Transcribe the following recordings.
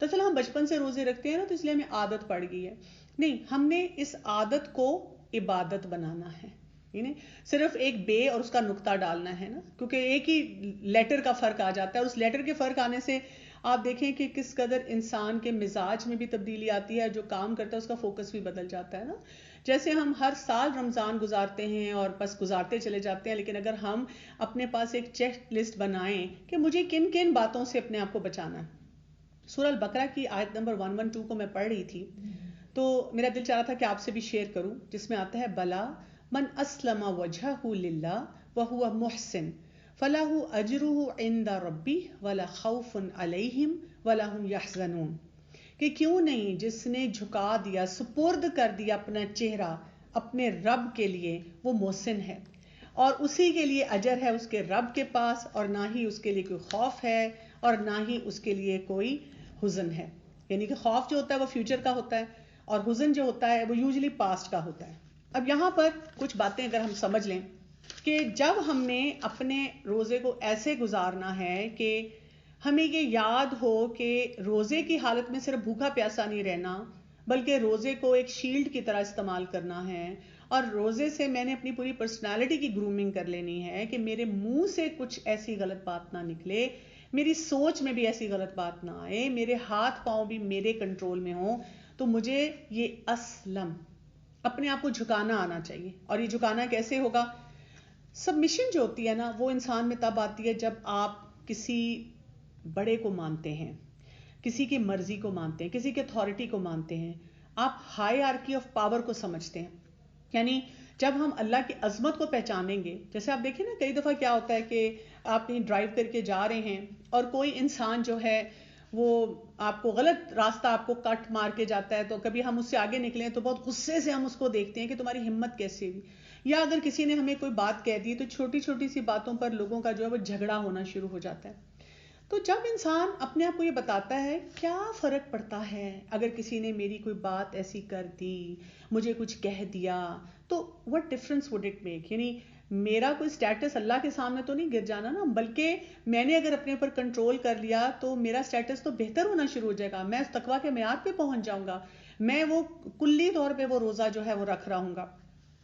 دراصل ہم بچپن سے روزے رکھتے ہیں نا، تو اس لیے ہمیں عادت پڑ گئی ہے. نہیں، ہم نے اس عادت کو عبادت بنانا ہے. صرف ایک بے اور اس کا نقطہ ڈالنا ہے نا، کیونکہ ایک ہی لیٹر کا فرق آ جاتا ہے، اور اس لیٹر کے فرق آنے سے آپ دیکھیں کہ کس قدر انسان کے مزاج میں بھی تبدیلی آتی ہے، جو کام کرتا ہے اس کا فوکس بھی بدل جاتا ہے نا. جیسے ہم ہر سال رمضان گزارتے ہیں اور بس گزارتے چلے جاتے ہیں، لیکن اگر ہم اپنے پاس ایک چیک لسٹ بنائیں کہ مجھے کن کن باتوں سے اپنے آپ کو بچانا ہے. سورہ البقرہ کی آیت نمبر 112 کو میں پڑھ رہی تھی، تو میرا دل چاہ رہا تھا کہ آپ سے بھی شیئر کروں، جس میں آتا ہے بلا من اسلم وجہہ للہ وہو محسن فلاح اجرہ عند ربی ولا خوف علیہم ولا هم یحزنون. کہ کیوں نہیں جس نے جھکا دیا، سپرد کر دیا اپنا چہرہ اپنے رب کے لیے، وہ محسن ہے، اور اسی کے لیے اجر ہے اس کے رب کے پاس، اور نہ ہی اس کے لیے کوئی خوف ہے اور نہ ہی اس کے لیے کوئی حزن ہے. یعنی کہ خوف جو ہوتا ہے وہ فیوچر کا ہوتا ہے، اور حزن جو ہوتا ہے وہ یوزلی پاسٹ کا ہوتا ہے. اب یہاں پر کچھ باتیں اگر ہم سمجھ لیں کہ جب ہم نے اپنے روزے کو ایسے گزارنا ہے کہ ہمیں یہ یاد ہو کہ روزے کی حالت میں صرف بھوکا پیاسا نہیں رہنا، بلکہ روزے کو ایک شیلڈ کی طرح استعمال کرنا ہے، اور روزے سے میں نے اپنی پوری پرسنالٹی کی گرومنگ کر لینی ہے کہ میرے منہ سے کچھ ایسی غلط بات نہ نکلے، میری سوچ میں بھی ایسی غلط بات نہ آئے، میرے ہاتھ پاؤں بھی میرے کنٹرول میں ہوں. تو مجھے یہ اسلم اپنے آپ کو جھکانا آنا چاہیے. اور یہ جھکانا کیسے ہوگا؟ سبمیشن جو ہوتی ہے نا، وہ انسان میں تب آتی ہے جب آپ کسی بڑے کو مانتے ہیں، کسی کی مرضی کو مانتے ہیں، کسی کی اتھارٹی کو مانتے ہیں، آپ ہائرارکی آف پاور کو سمجھتے ہیں. یعنی جب ہم اللہ کی عظمت کو پہچانیں گے، جیسے آپ دیکھیں نا کئی دفعہ کیا ہوتا ہے کہ آپ کہیں ڈرائیو کر کے جا رہے ہیں اور کوئی انسان جو ہے وہ آپ کو غلط راستہ آپ کو کٹ مار کے جاتا ہے، تو کبھی ہم اس سے آگے نکلیں تو بہت غصے سے ہم اس کو دیکھتے ہیں کہ تمہاری ہمت کیسے ہوئی. یا اگر کسی نے ہمیں کوئی بات کہہ دی تو چھوٹی چھوٹی سی باتوں پر لوگوں کا جو ہے وہ جھگڑا ہونا شروع ہو جاتا ہے. تو جب انسان اپنے آپ کو یہ بتاتا ہے کیا فرق پڑتا ہے اگر کسی نے میری کوئی بات ایسی کر دی، مجھے کچھ کہہ دیا، تو what difference would it make؟ یعنی میرا کوئی سٹیٹس اللہ کے سامنے تو نہیں گر جانا نا، بلکہ میں نے اگر اپنے اوپر کنٹرول کر لیا تو میرا سٹیٹس تو بہتر ہونا شروع ہو جائے گا، میں تقویٰ کے معیار پہ پہنچ جاؤں گا، میں وہ کلی طور پہ وہ روزہ جو ہے وہ رکھ رہا ہوں گا.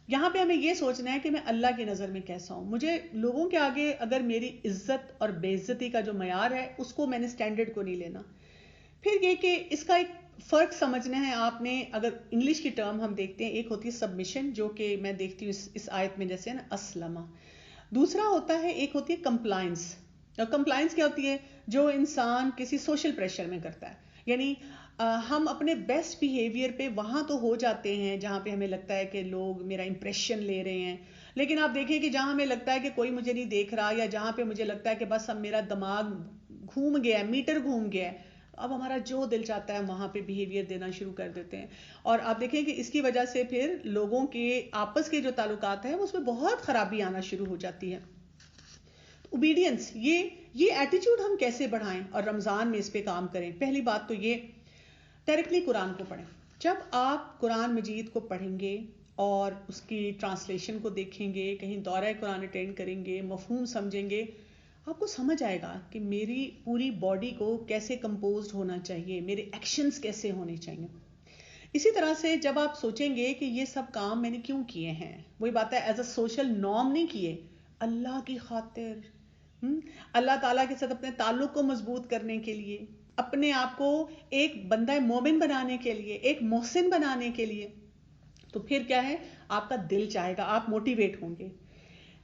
یہاں پہ ہمیں یہ سوچنا ہے کہ میں اللہ کی نظر میں کیسا ہوں. مجھے لوگوں کے آگے اگر میری عزت اور بے عزتی کا جو معیار ہے اس کو میں نے سٹینڈرڈ کو نہیں لینا. پھر یہ کہ اس کا ایک فرق سمجھنا ہے آپ نے. اگر انگلش کی ٹرم ہم دیکھتے ہیں، ایک ہوتی ہے سبمیشن، جو کہ میں دیکھتی ہوں اس آیت میں جیسے نا اسلمہ. دوسرا ہوتا ہے، ایک ہوتی ہے کمپلائنس. اور کمپلائنس کیا ہوتی ہے؟ جو انسان کسی سوشل پریشر میں کرتا ہے. یعنی ہم اپنے بیسٹ بیہیویئر پہ وہاں تو ہو جاتے ہیں جہاں پہ ہمیں لگتا ہے کہ لوگ میرا امپریشن لے رہے ہیں، لیکن آپ دیکھیں کہ جہاں ہمیں لگتا ہے کہ کوئی مجھے نہیں دیکھ رہا، یا جہاں پہ مجھے لگتا ہے کہ بس اب میرا دماغ گھوم گیا ہے، میٹر گھوم گیا ہے، اب ہمارا جو دل چاہتا ہے وہاں پہ بیہیویئر دینا شروع کر دیتے ہیں. اور آپ دیکھیں کہ اس کی وجہ سے پھر لوگوں کے آپس کے جو تعلقات ہیں اس میں بہت خرابی آنا شروع ہو جاتی ہے. اوبیڈینس، یہ ایٹیٹیوڈ ہم کیسے بڑھائیں اور رمضان میں اس پہ کام کریں؟ پہلی بات تو یہ، ڈائریکٹلی قرآن کو پڑھیں. جب آپ قرآن مجید کو پڑھیں گے اور اس کی ٹرانسلیشن کو دیکھیں گے، کہیں دورہ قرآن اٹینڈ کریں گے، مفہوم سمجھیں گے، آپ کو سمجھ آئے گا کہ میری پوری باڈی کو کیسے کمپوزڈ ہونا چاہیے، میرے ایکشنز کیسے ہونے چاہیے. اسی طرح سے جب آپ سوچیں گے کہ یہ سب کام میں نے کیوں کیے ہیں، وہی بات ہے ایز اے سوشل نارم نہیں کیے، اللہ کی خاطر، اللہ تعالیٰ کے ساتھ اپنے تعلق کو مضبوط کرنے کے لیے، اپنے آپ کو ایک بندہ مومن بنانے کے لیے، ایک محسن بنانے کے لیے، تو پھر کیا ہے، آپ کا دل چاہے گا، آپ موٹیویٹ ہوں گے.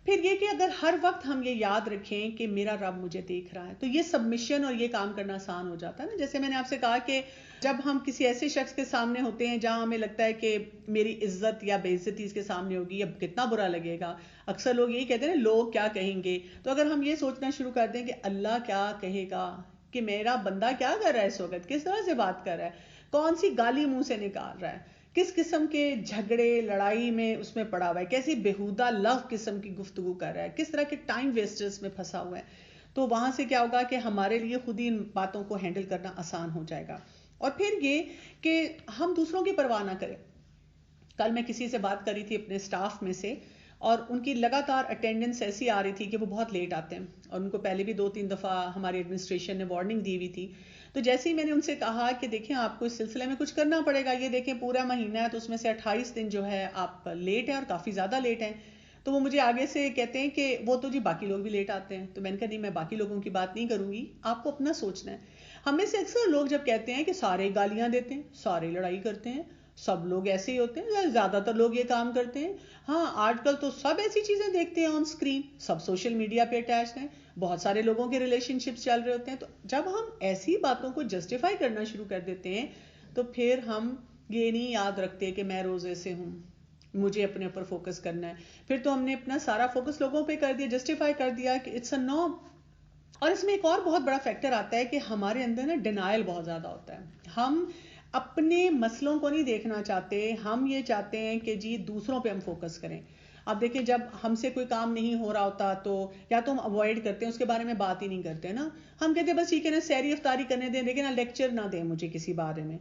پھر یہ کہ اگر ہر وقت ہم یہ یاد رکھیں کہ میرا رب مجھے دیکھ رہا ہے، تو یہ سبمیشن اور یہ کام کرنا آسان ہو جاتا ہے نا. جیسے میں نے آپ سے کہا کہ جب ہم کسی ایسے شخص کے سامنے ہوتے ہیں جہاں ہمیں لگتا ہے کہ میری عزت یا بے عزتی اس کے سامنے ہوگی، اب کتنا برا لگے گا. اکثر لوگ یہی کہتے ہیں نا، لوگ کیا کہیں گے. تو اگر ہم یہ سوچنا شروع کر دیں کہ اللہ کیا کہے گا، کہ میرا بندہ کیا کر رہا ہے اس وقت، کس طرح سے بات کر رہا ہے، کون سی گالی منہ سے نکال رہا ہے، کس قسم کے جھگڑے لڑائی میں اس میں پڑا ہوا ہے، کیسی بےہودہ لو قسم کی گفتگو کر رہا ہے، کس طرح کے ٹائم ویسٹرز میں پھنسا ہوا ہے. تو وہاں سے کیا ہوگا کہ ہمارے لیے خود ہی ان باتوں کو ہینڈل کرنا آسان ہو جائے گا. اور پھر یہ کہ ہم دوسروں کی پرواہ نہ کریں. کل میں کسی سے بات کری تھی اپنے سٹاف میں سے، اور ان کی لگاتار اٹینڈنس ایسی آ رہی تھی کہ وہ بہت لیٹ آتے ہیں، اور ان کو پہلے بھی 2-3 دفعہ ہماری ایڈمنسٹریشن نے وارننگ دی ہوئی تھی. تو جیسے ہی میں نے ان سے کہا کہ دیکھیں آپ کو اس سلسلے میں کچھ کرنا پڑے گا، یہ دیکھیں پورا مہینہ ہے تو اس میں سے 28 دن جو ہے آپ لیٹ ہیں اور کافی زیادہ لیٹ ہیں. تو وہ مجھے آگے سے کہتے ہیں کہ وہ تو جی باقی لوگ بھی لیٹ آتے ہیں. تو میں نے کہا نہیں، میں باقی لوگوں کی بات نہیں کروں گی، آپ کو اپنا سوچنا ہے. ہم میں سے اکثر لوگ جب کہتے ہیں کہ سارے گالیاں دیتے ہیں، سارے لڑائی کرتے ہیں، سب لوگ ایسے ہی ہوتے ہیں، زیادہ تر لوگ یہ کام کرتے ہیں. ہاں آج کل تو سب ایسی چیزیں دیکھتے ہیں on screen, sub social media پہ اٹیچڈ ہیں، بہت سارے لوگوں کے ریلیشن شپس چل رہے ہوتے ہیں. تو جب ہم ایسی باتوں کو جسٹیفائی کرنا شروع کر دیتے ہیں تو پھر ہم یہ نہیں یاد رکھتے کہ میں روزے سے ہوں، مجھے اپنے اوپر فوکس کرنا ہے. پھر تو ہم نے اپنا سارا فوکس لوگوں پہ کر دیا، جسٹیفائی کر دیا کہ اٹس اے نارم. اور اس میں ایک اور بہت بڑا فیکٹر آتا ہے کہ ہمارے اندر نا ڈینائل بہت زیادہ ہوتا ہے. ہم اپنے مسئلوں کو نہیں دیکھنا چاہتے، ہم یہ چاہتے ہیں کہ جی دوسروں پہ ہم فوکس کریں. اب دیکھیں جب ہم سے کوئی کام نہیں ہو رہا ہوتا تو یا تو ہم اوائڈ کرتے ہیں، اس کے بارے میں بات ہی نہیں کرتے نا. ہم کہتے ہیں بس ٹھیک ہے نا، سحری افطاری کرنے دیں لیکن لیکچر نہ دیں مجھے کسی بارے میں.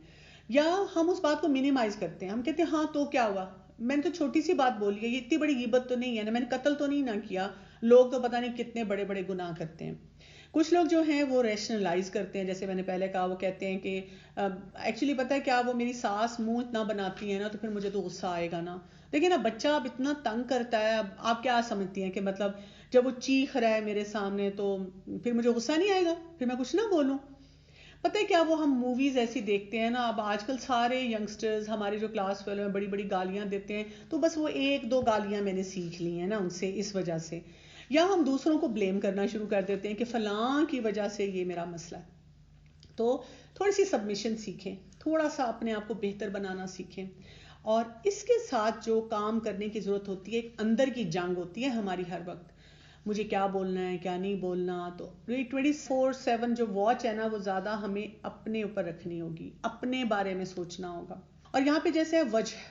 یا ہم اس بات کو منیمائز کرتے ہیں، ہم کہتے ہیں ہاں تو کیا ہوا، میں نے تو چھوٹی سی بات بولی ہے، یہ اتنی بڑی غیبت تو نہیں ہے نا، میں نے قتل تو نہیں نہ کیا. لوگ تو پتہ نہیں کتنے بڑے بڑے گناہ کرتے ہیں. کچھ لوگ جو ہیں وہ ریشنلائز کرتے ہیں، جیسے میں نے پہلے کہا، وہ کہتے ہیں کہ ایکچولی پتہ ہے کیا، وہ میری ساس منہ اتنا بناتی ہے نا تو پھر مجھے تو غصہ آئے گا نا. دیکھیں نا بچہ اب اتنا تنگ کرتا ہے، اب آپ کیا سمجھتی ہیں کہ مطلب جب وہ چیخ رہا ہے میرے سامنے تو پھر مجھے غصہ نہیں آئے گا، پھر میں کچھ نہ بولوں. پتہ ہے کیا، وہ ہم موویز ایسی دیکھتے ہیں نا، اب آج کل سارے ینگسٹرز ہمارے جو کلاس فیلو ہیں بڑی بڑی گالیاں دیتے ہیں، تو بس وہ ایک دو گالیاں میں نے سیکھ لی ہیں نا ان سے، اس وجہ سے. یا ہم دوسروں کو بلیم کرنا شروع کر دیتے ہیں کہ فلاں کی وجہ سے یہ میرا مسئلہ ہے. تو تھوڑی سی سبمیشن سیکھیں، تھوڑا سا اپنے آپ کو بہتر بنانا سیکھیں. اور اس کے ساتھ جو کام کرنے کی ضرورت ہوتی ہے، ایک اندر کی جنگ ہوتی ہے ہماری ہر وقت، مجھے کیا بولنا ہے کیا نہیں بولنا. تو 24/7 جو واچ ہے نا، وہ زیادہ ہمیں اپنے اوپر رکھنی ہوگی، اپنے بارے میں سوچنا ہوگا. اور یہاں پہ جیسے وجہ،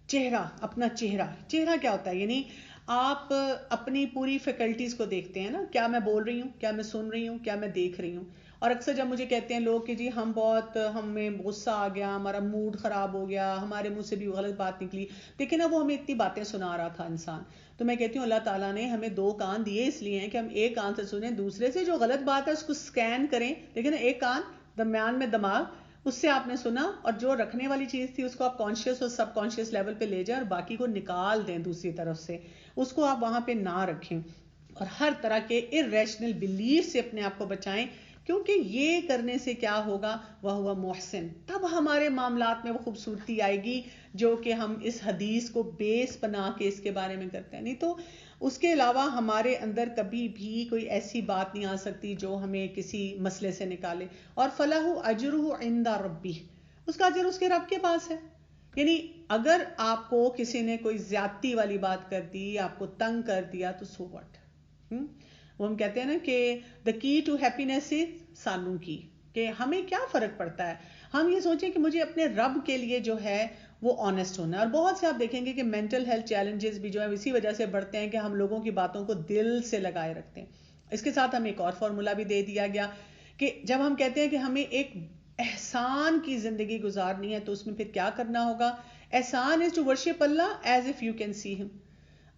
چہرہ، اپنا چہرہ کیا ہوتا ہے، یعنی آپ اپنی پوری فیکلٹیز کو دیکھتے ہیں نا، کیا میں بول رہی ہوں، کیا میں سن رہی ہوں، کیا میں دیکھ رہی ہوں. اور اکثر جب مجھے کہتے ہیں لوگ کہ جی ہمیں غصہ آ گیا، ہمارا موڈ خراب ہو گیا، ہمارے منہ سے بھی غلط بات نکلی، دیکھیں نا وہ ہمیں اتنی باتیں سنا رہا تھا انسان. تو میں کہتی ہوں اللہ تعالیٰ نے ہمیں 2 کان دیے اس لیے ہیں کہ ہم ایک کان سے سنیں، دوسرے سے جو غلط بات ہے اس کو سکین کریں. لیکن ایک کان درمیان میں دماغ، اس سے آپ نے سنا اور جو رکھنے والی چیز تھی اس کو آپ کانشیس اور سب کانشیس لیول پہ لے جائیں اور باقی کو نکال دیں دوسری طرف سے، اس کو آپ وہاں پہ نہ رکھیں. اور ہر طرح کے irrational belief سے اپنے آپ کو بچائیں، کیونکہ یہ کرنے سے کیا ہوگا، وَهُوَ مُحْسِن، تب ہمارے معاملات میں وہ خوبصورتی آئے گی جو کہ ہم اس حدیث کو بیس بنا کے اس کے بارے میں کرتے ہیں. نہیں تو اس کے علاوہ ہمارے اندر کبھی بھی کوئی ایسی بات نہیں آ سکتی جو ہمیں کسی مسئلے سے نکالے. اور فَلَهُ أَجْرُهُ عِنْدَ رَبِّهِ، اس کا اجر اس کے رب کے پاس ہے. یعنی اگر آپ کو کسی نے کوئی زیادتی والی بات کر دی، آپ کو تنگ کر دیا، تو سو واٹ. وہ ہم کہتے ہیں نا کہ دا کی ٹو ہیپینس از سانو کی، کہ ہمیں کیا فرق پڑتا ہے. ہم یہ سوچیں کہ مجھے اپنے رب کے لیے جو ہے وہ آنےسٹ ہونا ہے. اور بہت سے آپ دیکھیں گے کہ مینٹل ہیلتھ چیلنجز بھی جو ہے اسی وجہ سے بڑھتے ہیں کہ ہم لوگوں کی باتوں کو دل سے لگائے رکھتے ہیں. اس کے ساتھ ہمیں ایک اور فارمولا بھی دے دیا گیا کہ جب ہم کہتے ہیں کہ ہمیں ایک احسان کی زندگی گزارنی ہے تو اس میں پھر کیا کرنا ہوگا. احسان is to worship Allah as if you can see him.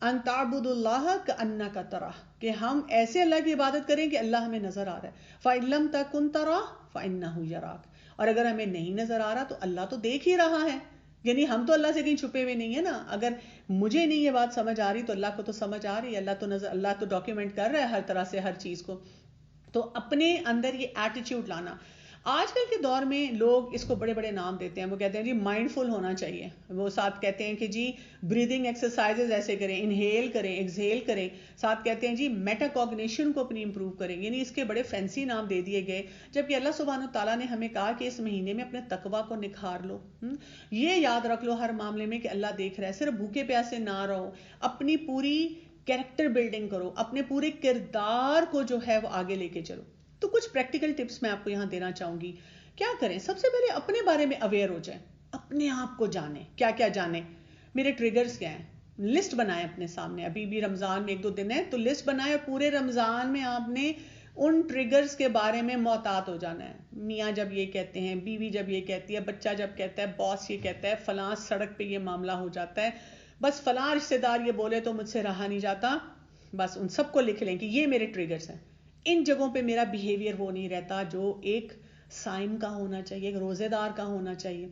ان تعبد اللہ کأنک تراہ، کہ ہم ایسے اللہ کی عبادت کریں کہ اللہ ہمیں نظر آ رہا ہے. فإن لم تکن تراہ فإنہ یراک، اور اگر ہمیں نہیں نظر آ رہا تو اللہ تو دیکھ ہی رہا ہے. یعنی ہم تو اللہ سے کہیں چھپے ہوئے نہیں ہیں نا. اگر مجھے نہیں یہ بات سمجھ آ رہی تو اللہ کو تو سمجھ آ رہی ہے، اللہ تو ڈاکیومنٹ کر رہا ہے ہر طرح سے ہر چیز کو. تو اپنے اندر یہ ایٹیٹیوڈ لانا. آج کل کے دور میں لوگ اس کو بڑے بڑے نام دیتے ہیں، وہ کہتے ہیں جی مائنڈ فل ہونا چاہیے. وہ ساتھ کہتے ہیں کہ جی بریدنگ ایکسرسائزز ایسے کریں، انہیل کریں، ایکسہیل کریں. ساتھ کہتے ہیں جی میٹا کوگنیشن کو اپنی امپروو کریں. یعنی اس کے بڑے فینسی نام دے دیے گئے، جبکہ اللہ سبحانہ تعالیٰ نے ہمیں کہا کہ اس مہینے میں اپنے تقویٰ کو نکھار لو. یہ یاد رکھ لو ہر معاملے میں کہ اللہ دیکھ رہا ہے. صرف بھوکے پیاسے نہ رہو، اپنی پوری کیریکٹر بلڈنگ کرو، اپنے پورے کردار کو جو ہے وہ آگے لے کے چلو. تو کچھ پریکٹیکل ٹپس میں آپ کو یہاں دینا چاہوں گی. کیا کریں؟ سب سے پہلے اپنے بارے میں اویئر ہو جائیں، اپنے آپ کو جانیں. کیا کیا جانیں؟ میرے ٹریگرز کیا ہیں، لسٹ بنائیں اپنے سامنے. ابھی بھی رمضان میں 1-2 دن ہے تو لسٹ بنائیں، اور پورے رمضان میں آپ نے ان ٹریگرز کے بارے میں محتاط ہو جانا ہے. میاں جب یہ کہتے ہیں، بیوی جب یہ کہتی ہے، بچہ جب کہتا ہے، باس یہ کہتا ہے، فلاں سڑک پہ یہ معاملہ ہو جاتا ہے، بس فلاں رشتے دار یہ بولے تو مجھ سے رہا نہیں جاتا. بس ان سب کو لکھ لیں کہ یہ میرے ٹریگرز ہیں. ان جگہوں پہ میرا بیہیویئر وہ نہیں رہتا جو ایک صائم کا ہونا چاہیے، ایک روزے دار کا ہونا چاہیے.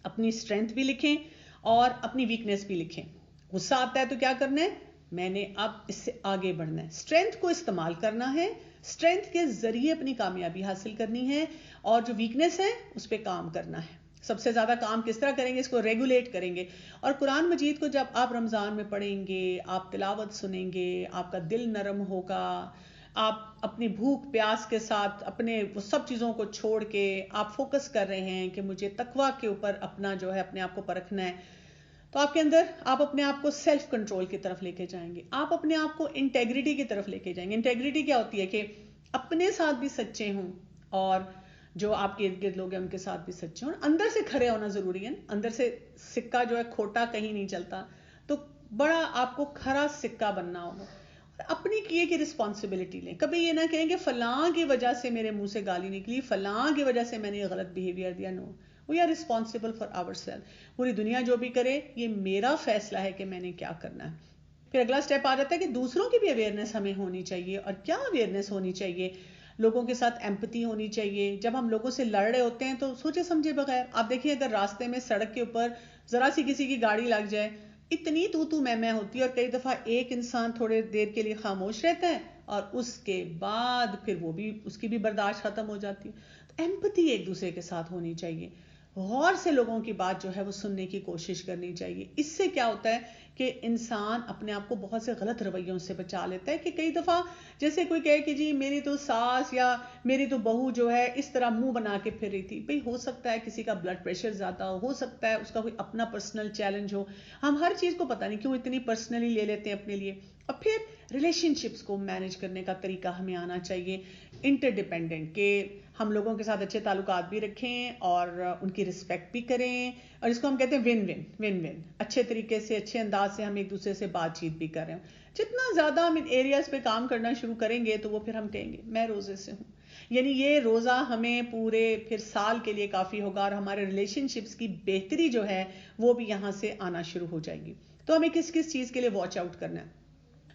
اپنی اسٹرینتھ بھی لکھیں اور اپنی ویکنیس بھی لکھیں. غصہ آتا ہے تو کیا کرنا ہے، میں نے اب اس سے آگے بڑھنا ہے، اسٹرینتھ کو استعمال کرنا ہے، اسٹرینتھ کے ذریعے اپنی کامیابی حاصل کرنی ہے، اور جو ویکنیس ہے اس پہ کام کرنا ہے. سب سے زیادہ کام کس طرح کریں گے، اس کو ریگولیٹ کریں گے. اور قرآن مجید کو جب آپ رمضان میں پڑھیں گے، آپ تلاوت سنیں گے، آپ کا دل نرم ہوگا، آپ اپنی بھوک پیاس کے ساتھ اپنے وہ سب چیزوں کو چھوڑ کے آپ فوکس کر رہے ہیں کہ مجھے تقویٰ کے اوپر اپنا جو ہے اپنے آپ کو پرکھنا ہے، تو آپ کے اندر آپ اپنے آپ کو سیلف کنٹرول کی طرف لے کے جائیں گے، آپ اپنے آپ کو انٹیگریٹی کی طرف لے کے جائیں گے. انٹیگریٹی کیا ہوتی ہے کہ اپنے ساتھ بھی سچے ہوں اور جو آپ کے ارد گرد لوگ ہیں ان کے ساتھ بھی سچے ہوں. اندر سے کھرے ہونا ضروری ہے، اندر سے سکہ جو ہے کھوٹا کہیں نہیں چلتا، تو بڑا آپ کو کھرا سکہ بننا ہوگا. اپنی کیے کی رسپانسبلٹی لیں. کبھی یہ نہ کہیں کہ فلاں کی وجہ سے میرے منہ سے گالی نکلی، فلاں کی وجہ سے میں نے یہ غلط بیہیویئر دیا. No, we are responsible for our self. پوری دنیا جو بھی کرے یہ میرا فیصلہ ہے کہ میں نے کیا کرنا ہے. پھر اگلا سٹیپ آ جاتا ہے کہ دوسروں کی بھی اویئرنیس ہمیں ہونی چاہیے. اور کیا اویئرنیس ہونی چاہیے، لوگوں کے ساتھ ایمپتھی ہونی چاہیے. جب ہم لوگوں سے لڑ رہے ہوتے ہیں تو سوچے سمجھے بغیر، آپ دیکھیں اگر راستے میں سڑک کے اوپر ذرا سی کسی کی گاڑی لگ جائے، اتنی تو میں ہوتی ہے، اور کئی دفعہ ایک انسان تھوڑے دیر کے لیے خاموش رہتا ہے اور اس کے بعد پھر وہ بھی اس کی بھی برداشت ختم ہو جاتی ہے. تو ایمپتھی ایک دوسرے کے ساتھ ہونی چاہیے، غور سے لوگوں کی بات جو ہے وہ سننے کی کوشش کرنی چاہیے. اس سے کیا ہوتا ہے کہ انسان اپنے آپ کو بہت سے غلط رویوں سے بچا لیتا ہے. کہ کئی دفعہ جیسے کوئی کہے کہ جی میری تو ساس یا میری تو بہو جو ہے اس طرح منہ بنا کے پھر رہی تھی. بھئی ہو سکتا ہے کسی کا بلڈ پریشر زیادہ ہو سکتا ہے اس کا کوئی اپنا پرسنل چیلنج ہو. ہم ہر چیز کو پتہ نہیں کیوں اتنی پرسنلی لے لیتے ہیں اپنے لیے. اور پھر ریلیشن شپس کو مینیج کرنے کا طریقہ ہمیں آنا چاہیے انٹر ڈیپینڈنٹ، کہ ہم لوگوں کے ساتھ اچھے تعلقات بھی رکھیں اور ان کی رسپیکٹ بھی کریں. اور اس کو ہم کہتے ہیں ون ون، اچھے طریقے سے اچھے انداز سے ہم ایک دوسرے سے بات چیت بھی کر رہے ہیں. جتنا زیادہ ہم ان ایریاز پہ کام کرنا شروع کریں گے تو وہ پھر ہم کہیں گے میں روزے سے ہوں، یعنی یہ روزہ ہمیں پورے پھر سال کے لیے کافی ہوگا، اور ہمارے ریلیشن شپس کی بہتری جو ہے وہ بھی یہاں سے آنا شروع ہو جائے گی. تو ہمیں کس کس چیز کے لیے واچ آؤٹ کرنا ہے،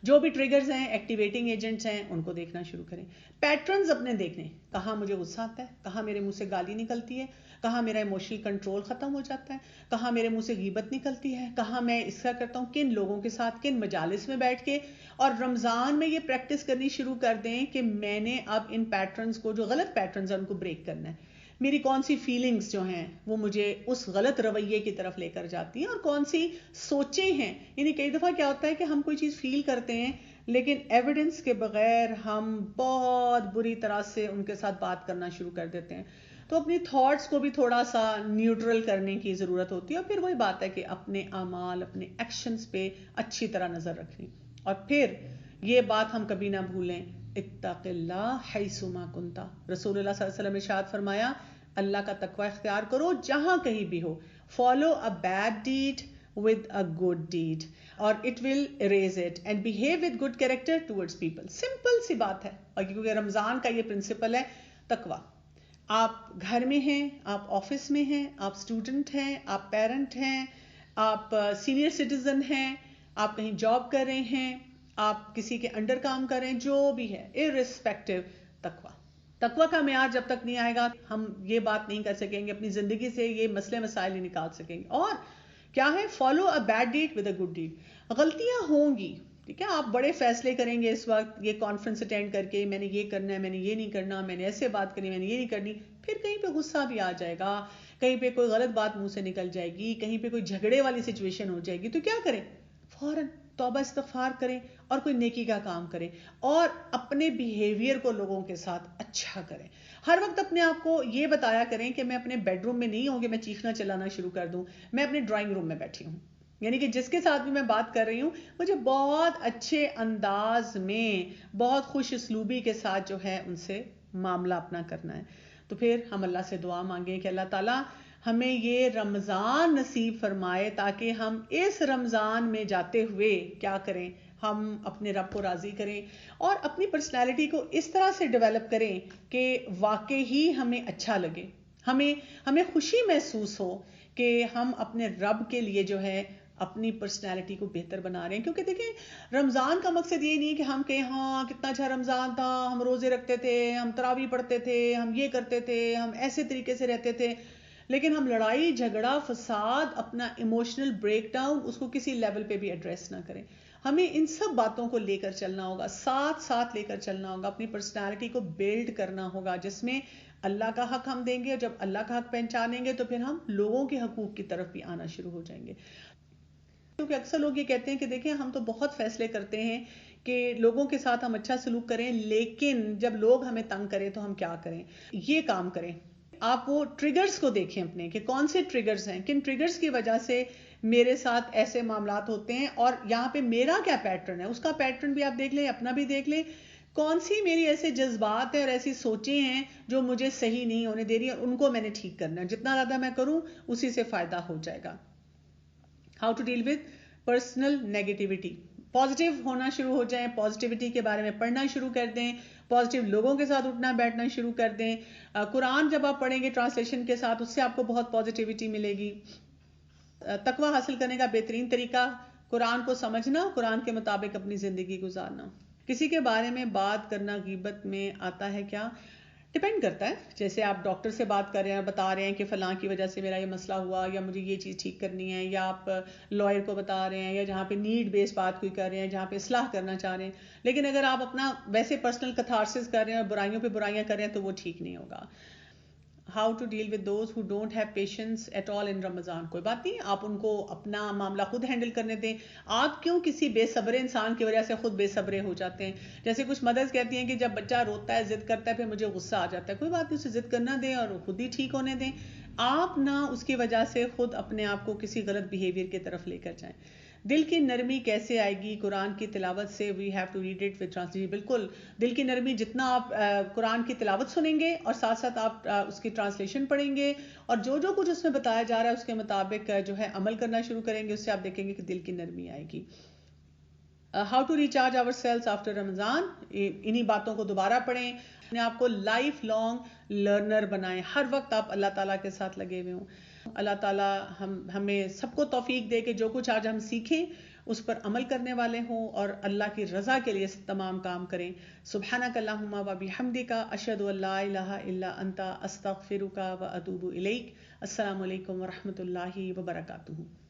جو بھی ٹریگرز ہیں، ایکٹیویٹنگ ایجنٹس ہیں، ان کو دیکھنا شروع کریں. پیٹرنز اپنے دیکھیں، کہاں مجھے غصہ آتا ہے، کہاں میرے منہ سے گالی نکلتی ہے، کہاں میرا ایموشنل کنٹرول ختم ہو جاتا ہے، کہاں میرے منہ سے غیبت نکلتی ہے، کہاں میں اس کا کرتا ہوں، کن لوگوں کے ساتھ کن مجالس میں بیٹھ کے. اور رمضان میں یہ پریکٹس کرنی شروع کر دیں کہ میں نے اب ان پیٹرنز کو، جو غلط پیٹرنز ہیں ان کو بریک کرنا ہے. میری کون سی فیلنگز جو ہیں وہ مجھے اس غلط رویے کی طرف لے کر جاتی ہیں، اور کون سی سوچیں ہیں. یعنی کئی دفعہ کیا ہوتا ہے کہ ہم کوئی چیز فیل کرتے ہیں لیکن ایویڈنس کے بغیر ہم بہت بری طرح سے ان کے ساتھ بات کرنا شروع کر دیتے ہیں. تو اپنی تھاٹس کو بھی تھوڑا سا نیوٹرل کرنے کی ضرورت ہوتی ہے. اور پھر وہی بات ہے کہ اپنے اعمال، اپنے ایکشنز پہ اچھی طرح نظر رکھنی. اور پھر یہ بات ہم کبھی نہ بھولیں، اتق اللہ حیث ما کنت. رسول اللہ صلی اللہ علیہ وسلم نے ارشاد فرمایا اللہ کا تقوی اختیار کرو جہاں کہیں بھی ہو. Follow a bad deed with a good deed اور it will erase it and behave with good character towards people. Simple سی بات ہے. اور کیونکہ رمضان کا یہ پرنسپل ہے تقوی. آپ گھر میں ہیں، آپ آفس میں ہیں، آپ اسٹوڈنٹ ہیں، آپ پیرنٹ ہیں، آپ سینئر سٹیزن ہیں، آپ کہیں جاب کر رہے ہیں، آپ کسی کے انڈر کام کر رہے ہیں، جو بھی ہے irrespective تقوی کا معیار جب تک نہیں آئے گا ہم یہ بات نہیں کر سکیں گے، اپنی زندگی سے یہ مسئلے مسائل نہیں نکال سکیں گے. اور کیا ہے، follow a bad did with a good deed. غلطیاں ہوں گی، ٹھیک ہے، آپ بڑے فیصلے کریں گے اس وقت یہ کانفرنس اٹینڈ کر کے، میں نے یہ کرنا ہے، میں نے یہ نہیں کرنا، میں نے ایسے بات کرنی، میں نے یہ نہیں کرنی. پھر کہیں پہ غصہ بھی آ جائے گا، کہیں پہ کوئی غلط بات منہ سے نکل جائے گی، کہیں پہ کوئی جھگڑے والی سچویشن ہو جائے گی. تو کیا کریں، فوراً توبہ استغفار کریں اور کوئی نیکی کا کام کریں، اور اپنے بیہیویئر کو لوگوں کے ساتھ اچھا کریں. ہر وقت اپنے آپ کو یہ بتایا کریں کہ میں اپنے بیڈ روم میں نہیں ہوں کہ میں چیخنا چلانا شروع کر دوں، میں اپنے ڈرائنگ روم میں بیٹھی ہوں. یعنی کہ جس کے ساتھ بھی میں بات کر رہی ہوں مجھے بہت اچھے انداز میں، بہت خوش اسلوبی کے ساتھ جو ہے ان سے معاملہ اپنا کرنا ہے. تو پھر ہم اللہ سے دعا مانگیں کہ اللہ تعالیٰ ہمیں یہ رمضان نصیب فرمائے تاکہ ہم اس رمضان میں جاتے ہوئے کیا کریں، ہم اپنے رب کو راضی کریں اور اپنی پرسنالٹی کو اس طرح سے ڈیولپ کریں کہ واقعی ہی ہمیں اچھا لگے، ہمیں خوشی محسوس ہو کہ ہم اپنے رب کے لیے جو ہے اپنی پرسنالٹی کو بہتر بنا رہے ہیں. کیونکہ دیکھیں رمضان کا مقصد یہ نہیں ہے کہ ہم کہیں ہاں کتنا اچھا رمضان تھا, ہم روزے رکھتے تھے, ہم تراویح پڑھتے تھے, ہم یہ کرتے تھے, ہم ایسے طریقے سے رہتے تھے, لیکن ہم لڑائی جھگڑا فساد اپنا ایموشنل بریک ڈاؤن اس کو کسی لیول پہ بھی ایڈریس نہ کریں. ہمیں ان سب باتوں کو لے کر چلنا ہوگا, ساتھ لے کر چلنا ہوگا, اپنی پرسنالٹی کو بیلڈ کرنا ہوگا جس میں اللہ کا حق ہم دیں گے, اور جب اللہ کا حق پہچانیں گے تو پھر ہم لوگوں کے حقوق کی طرف بھی آنا شروع ہو جائیں گے. کیونکہ اکثر لوگ یہ کہتے ہیں کہ دیکھیں ہم تو بہت فیصلے کرتے ہیں کہ لوگوں کے ساتھ ہم اچھا سلوک کریں, لیکن جب لوگ ہمیں تنگ کریں تو ہم کیا کریں. یہ کام کریں, آپ وہ ٹریگرز کو دیکھیں اپنے کہ کون سے ٹریگرز ہیں, کن ٹریگرز کی وجہ سے میرے ساتھ ایسے معاملات ہوتے ہیں, اور یہاں پہ میرا کیا پیٹرن ہے, اس کا پیٹرن بھی آپ دیکھ لیں, اپنا بھی دیکھ لیں. کون سی میری ایسے جذبات ہیں اور ایسی سوچیں ہیں جو مجھے صحیح نہیں ہونے دے رہی, اور ان کو میں نے ٹھیک کرنا ہے. جتنا زیادہ میں کروں اسی سے فائدہ ہو جائے گا. How to deal with personal negativity. Positive ہونا شروع ہو جائیں, پازیٹیوٹی کے بارے میں پڑھنا شروع کر دیں, پازیٹیو لوگوں کے ساتھ اٹھنا بیٹھنا شروع کر دیں. قرآن جب آپ پڑھیں گے ٹرانسلیشن کے ساتھ, اس سے آپ کو بہت پازیٹیوٹی ملے گی. تقوی حاصل کرنے کا بہترین طریقہ قرآن کو سمجھنا, قرآن کے مطابق اپنی زندگی گزارنا. کسی کے بارے میں بات کرنا غیبت میں آتا ہے کیا؟ ڈپینڈ کرتا ہے. جیسے آپ ڈاکٹر سے بات کر رہے ہیں, بتا رہے ہیں کہ فلاں کی وجہ سے میرا یہ مسئلہ ہوا, یا مجھے یہ چیز ٹھیک کرنی ہے, یا آپ لائر کو بتا رہے ہیں, یا جہاں پہ نیڈ بیس بات کوئی کر رہے ہیں, جہاں پہ اصلاح کرنا چاہ رہے ہیں. لیکن اگر آپ اپنا ویسے پرسنل کتھارسس کر رہے ہیں اور برائیوں پہ برائیاں کر رہے ہیں تو وہ ٹھیک نہیں ہوگا. How to deal with those who don't have patience at all in Ramzan. کوئی بات نہیں, آپ ان کو اپنا معاملہ خود ہینڈل کرنے دیں. آپ کیوں کسی بے صبر انسان کی وجہ سے خود بے صبرے ہو جاتے ہیں؟ جیسے کچھ مدرس کہتی ہیں کہ جب بچہ روتا ہے, ضد کرتا ہے, پھر مجھے غصہ آ جاتا ہے. کوئی بات نہیں, اسے ضد کرنا دیں اور خود ہی ٹھیک ہونے دیں. آپ نہ اس کی وجہ سے خود اپنے آپ کو کسی غلط بیہیویئر کی طرف لے کر جائیں. دل کی نرمی کیسے آئے گی؟ قرآن کی تلاوت سے. We have to read it with translation. بالکل, دل کی نرمی جتنا آپ قرآن کی تلاوت سنیں گے اور ساتھ ساتھ آپ اس کی ٹرانسلیشن پڑھیں گے, اور جو کچھ اس میں بتایا جا رہا ہے اس کے مطابق جو ہے عمل کرنا شروع کریں گے, اس سے آپ دیکھیں گے کہ دل کی نرمی آئے گی. How to recharge our selves after Ramzan. انہی باتوں کو دوبارہ پڑھیں, اپنے آپ کو لائف لانگ لرنر بنائیں, ہر وقت آپ اللہ تعالیٰ کے ساتھ لگے ہوئے ہوں. اللہ تعالیٰ ہمیں سب کو توفیق دے کہ جو کچھ آج ہم سیکھیں اس پر عمل کرنے والے ہوں, اور اللہ کی رضا کے لیے تمام کام کریں. سبحانک اللہم و بحمدک, اشہد ان لا الہ الا انت, استغفرک و اتوب الیک. السلام علیکم و رحمۃ اللہ وبرکاتہ.